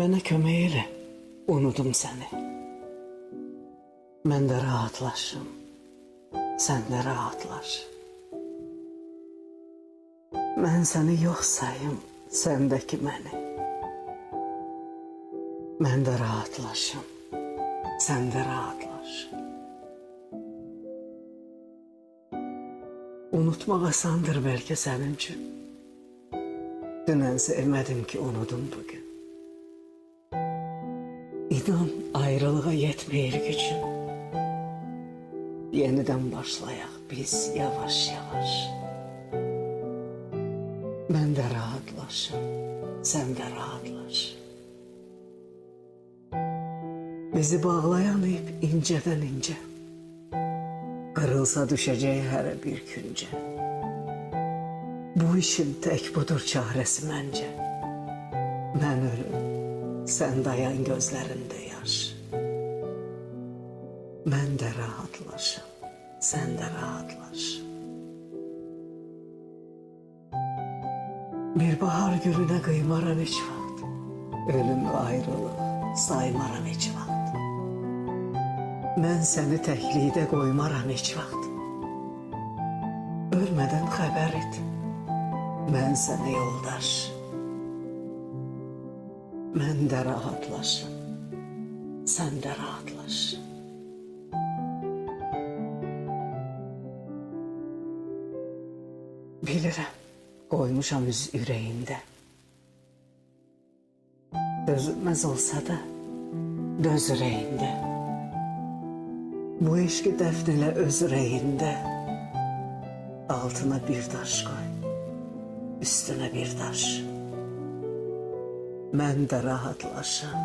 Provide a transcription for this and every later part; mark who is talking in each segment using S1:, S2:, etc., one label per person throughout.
S1: Mənə kömək elə, unudum səni. Mən də rahatlaşım, sən də rahatlaş. Mən səni yox sayım, səndəki məni. Mən də rahatlaşım, sən də rahatlaş. Unutmaq asandır bəlkə sənin üçün. Dünən sevmədim ki, unudum bugün. İnan ayrılığa yetmeyir gücün. Yeniden başlayaq biz yavaş yavaş. Mən də rahatlaşım, sən də rahatlaş. Bizi bağlayan ip incədən incə, qırılsa düşəcək hər bir küncə. Bu işin tək budur çarəsi məncə. Mən ölüm, sən dayan gözlərində yaş. Mən də rahatlaşım, sən də rahatlaş. Bir bahar gülünə qıymaram heç vaxt, ölüm ayrılıq saymaram heç vaxt. Mən səni təklikdə qoymaram heç vaxt. Ölmədən xəbər et, mən sənə yoldaş. Mən də rahatlaşım, sən də rahatlaş. Bilirəm, qoymuşam üz ürəyində. Dözülməz olsa da, döz ürəyində. Bu eşqi dəfn elə öz ürəyində. Altına bir daş qoy, üstünə bir daş. Mən də rahatlaşım,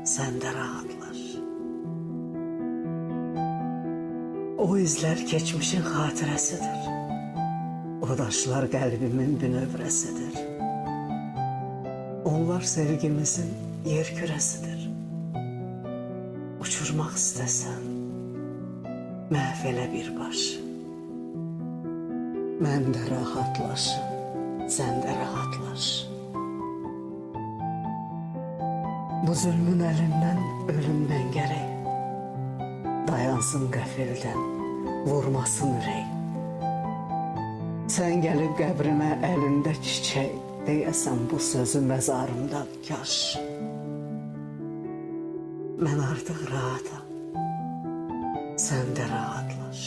S1: sən də rahatlaş. O izlər keçmişin xatirəsidir. O daşlar qəlbimin bünövrəsidir. Onlar sevgimizin yer kürəsidir. Uçurmaq istəsən, məhv elə bir baş. Mən də rahatlaşım, sən də rahatlaş. Bu zülmün əlindən ölümdən gərək. Dayansın qəfildən, vurmasın ürək. Sən gəlib qəbrimə əlində çiçək, deyəsən bu sözü məzarımdan kaş. Mən artıq rahatam, sən də rahatlaş.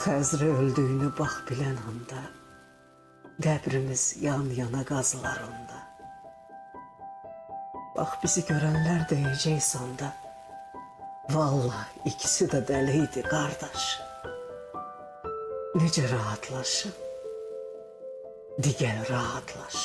S1: Xəzri öldüyünü bax bilən anda, qəbrimiz yan-yana qazılarında. Bax bizi görənlər deyəcək sonda, vallahi ikisi də dəli idi qardaş. Necə rahatlaşım, digər rahatlaş.